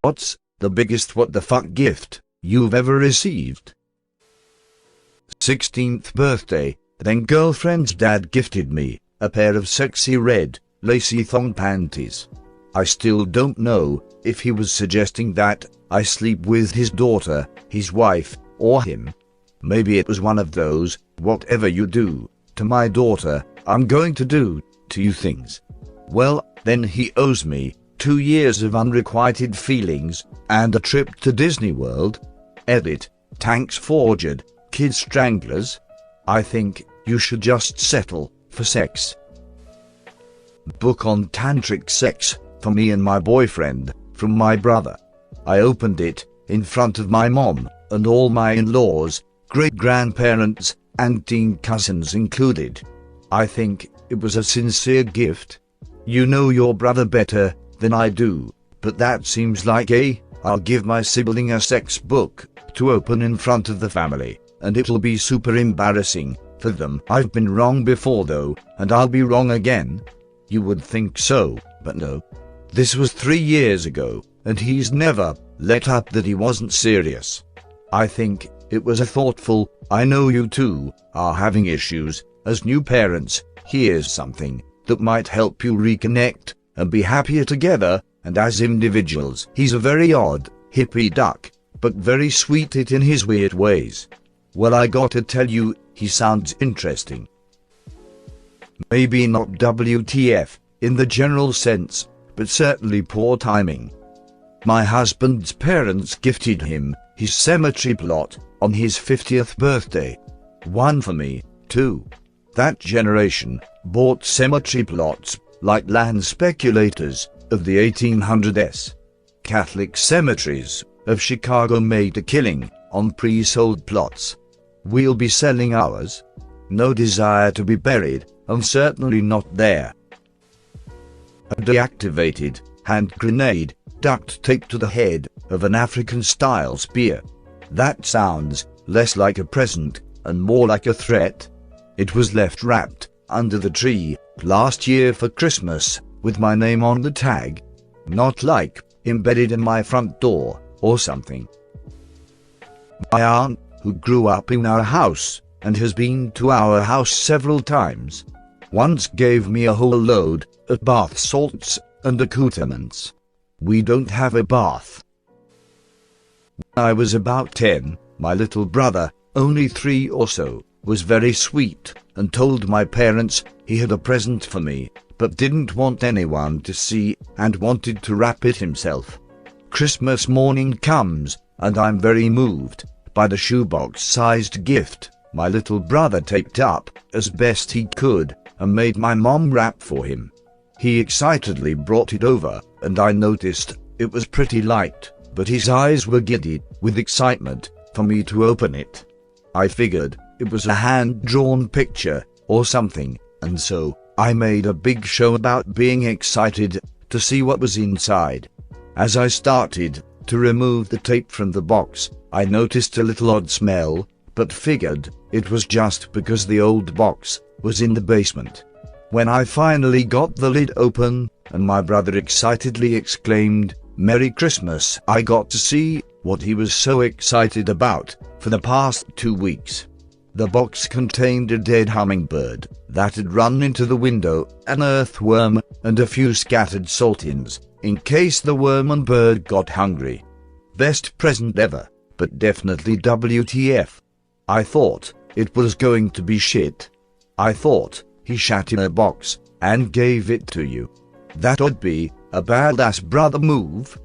What's the biggest what the fuck gift you've ever received? 16th birthday, then girlfriend's dad gifted me a pair of sexy red, lacy thong panties. I still don't know if he was suggesting that I sleep with his daughter, his wife, or him. Maybe it was one of those, whatever you do to my daughter, I'm going to do to you things. Well, then he owes me 2 years of unrequited feelings and a trip to Disney World. Edit, tanks forged, kid stranglers. I think you should just settle for sex. Book on tantric sex for me and my boyfriend from my brother. I opened it in front of my mom and all my in-laws, great-grandparents, and teen cousins included. I think it was a sincere gift. You know your brother better than I do, but that seems like I'll give my sibling a sex book to open in front of the family, and it'll be super embarrassing for them. I've been wrong before though, and I'll be wrong again. You would think so, but no. This was 3 years ago, and he's never let up that he wasn't serious. I think it was a thoughtful, I know you two are having issues as new parents, here's something that might help you reconnect and be happier together, and as individuals. He's a very odd, hippie duck, but very sweet it in his weird ways. Well, I gotta tell you, he sounds interesting. Maybe not WTF in the general sense, but certainly poor timing. My husband's parents gifted him his cemetery plot on his 50th birthday. One for me, too. That generation bought cemetery plots like land speculators of the 1800s. Catholic cemeteries of Chicago made a killing on pre-sold plots. We'll be selling ours. No desire to be buried, and certainly not there. A deactivated hand grenade duct taped to the head of an African-style spear. That sounds less like a present and more like a threat. It was left wrapped under the tree last year for Christmas with my name on the tag. Not like embedded in my front door or something. My aunt, who grew up in our house and has been to our house several times, once gave me a whole load of bath salts and accoutrements. We don't have a bath. When I was about 10, my little brother, only 3 or so, was very sweet and told my parents he had a present for me, but didn't want anyone to see and wanted to wrap it himself. Christmas morning comes, and I'm very moved by the shoebox-sized gift my little brother taped up as best he could and made my mom wrap for him. He excitedly brought it over, and I noticed it was pretty light, but his eyes were giddy with excitement for me to open it. I figured it was a hand-drawn picture or something, and so I made a big show about being excited to see what was inside. As I started to remove the tape from the box, I noticed a little odd smell, but figured it was just because the old box was in the basement. When I finally got the lid open, and my brother excitedly exclaimed, "Merry Christmas," I got to see what he was so excited about for the past 2 weeks. The box contained a dead hummingbird that had run into the window, an earthworm, and a few scattered saltines, in case the worm and bird got hungry. Best present ever, but definitely WTF. I thought it was going to be shit. I thought he shat in a box and gave it to you. That would be a badass brother move.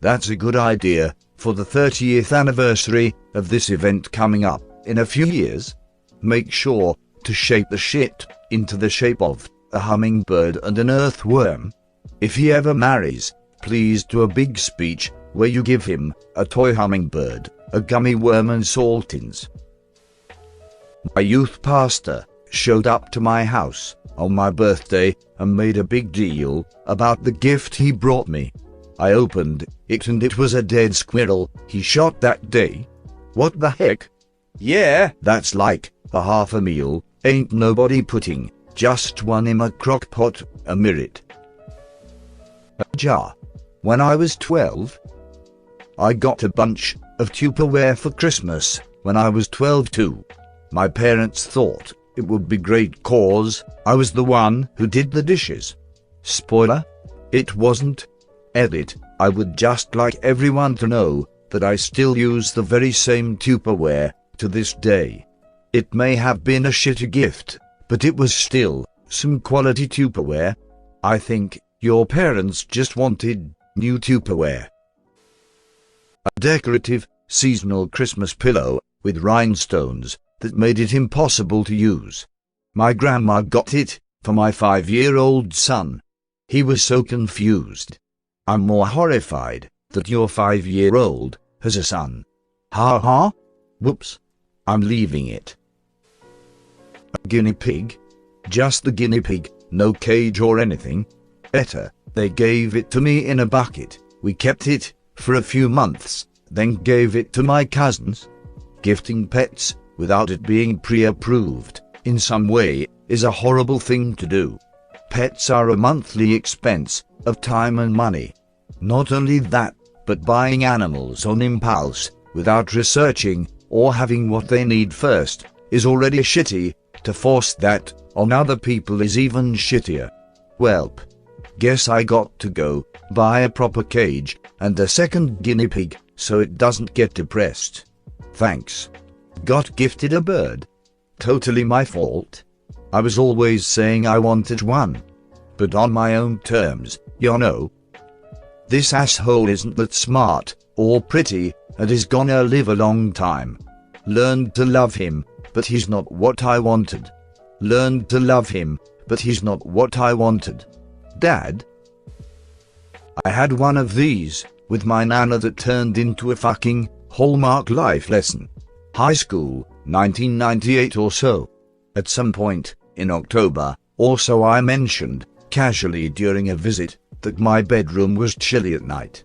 That's a good idea for the 30th anniversary of this event coming up in a few years. Make sure to shape the shit into the shape of a hummingbird and an earthworm. If he ever marries, please do a big speech where you give him a toy hummingbird, a gummy worm, and saltines. My youth pastor showed up to my house on my birthday and made a big deal about the gift he brought me. I opened it and it was a dead squirrel he shot that day. What the heck? Yeah, that's like a half a meal, ain't nobody putting just one in a crock pot, a mirror. A jar. When I was 12, I got a bunch of Tupperware for Christmas when I was 12 too. My parents thought it would be great cause I was the one who did the dishes. Spoiler, it wasn't. Edit, I would just like everyone to know that I still use the very same Tupperware to this day. It may have been a shitty gift, but it was still some quality Tupperware. I think your parents just wanted new Tupperware. A decorative, seasonal Christmas pillow with rhinestones that made it impossible to use. My grandma got it for my 5-year-old son. He was so confused. I'm more horrified that your 5-year-old has a son. Ha ha? Whoops. I'm leaving it. A guinea pig? Just the guinea pig, no cage or anything? Better, they gave it to me in a bucket. We kept it for a few months, then gave it to my cousins. Gifting pets without it being pre-approved in some way is a horrible thing to do. Pets are a monthly expense of time and money. Not only that, but buying animals on impulse without researching or having what they need first is already shitty. To force that on other people is even shittier. Welp. Guess I got to go buy a proper cage and a second guinea pig so it doesn't get depressed. Thanks. Got gifted a bird. Totally my fault. I was always saying I wanted one. But on my own terms, you know. This asshole isn't that smart or pretty and is gonna live a long time. Learned to love him, but he's not what I wanted. Learned to love him, but he's not what I wanted. Dad? I had one of these with my nana that turned into a fucking Hallmark life lesson. High school, 1998 or so. At some point in October or so I mentioned casually during a visit that my bedroom was chilly at night.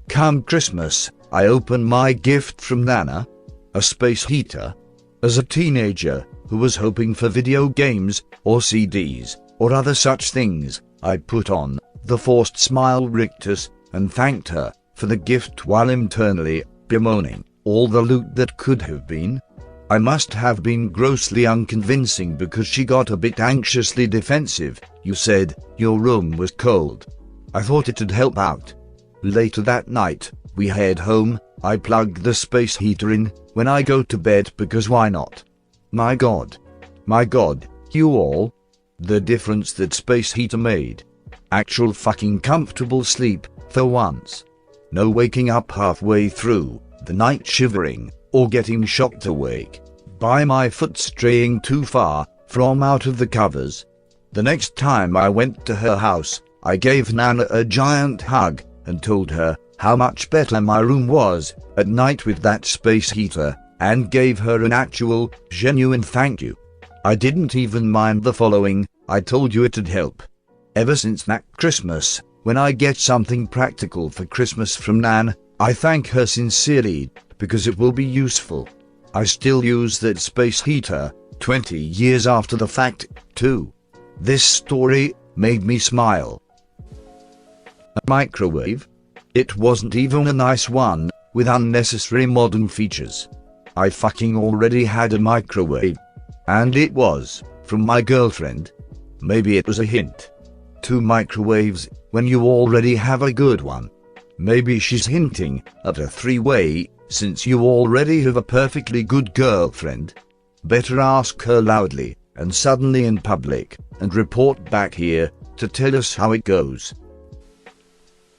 Come Christmas, I opened my gift from Nana, a space heater. As a teenager who was hoping for video games or CDs or other such things, I put on the forced smile rictus and thanked her for the gift while internally bemoaning all the loot that could have been. I must have been grossly unconvincing because she got a bit anxiously defensive. You said your room was cold. I thought it'd help out. Later that night, we head home. I plugged the space heater in when I go to bed because why not? My God, you all. The difference that space heater made. Actual fucking comfortable sleep, for once. No waking up halfway through the night shivering, or getting shocked awake by my foot straying too far from out of the covers. The next time I went to her house, I gave Nana a giant hug and told her how much better my room was at night with that space heater, and gave her an actual, genuine thank you. I didn't even mind the following: I told you it'd help. Ever since that Christmas, when I get something practical for Christmas from Nan, I thank her sincerely, because it will be useful. I still use that space heater, 20 years after the fact, too. This story made me smile. A microwave? It wasn't even a nice one, with unnecessary modern features. I fucking already had a microwave. And it was from my girlfriend. Maybe it was a hint. 2 microwaves when you already have a good one. Maybe she's hinting at a 3-way since you already have a perfectly good girlfriend. Better ask her loudly and suddenly in public and report back here to tell us how it goes.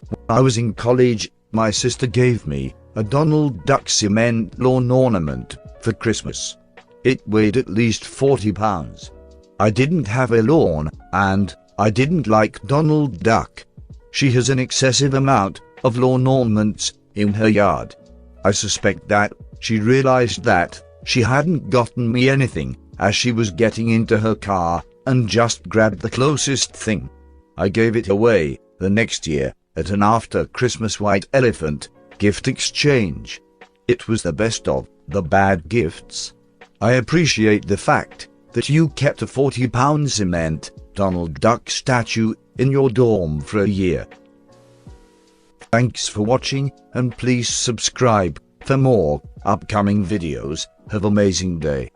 When I was in college, my sister gave me a Donald Duck cement lawn ornament for Christmas. It weighed at least 40 pounds. I didn't have a lawn, and I didn't like Donald Duck. She has an excessive amount of lawn ornaments in her yard. I suspect that she realized that she hadn't gotten me anything as she was getting into her car and just grabbed the closest thing. I gave it away the next year at an after-Christmas white elephant gift exchange. It was the best of the bad gifts. I appreciate the fact that you kept a 40-pound cement Donald Duck statue in your dorm for a year. Thanks for watching, and please subscribe for more upcoming videos. Have an amazing day.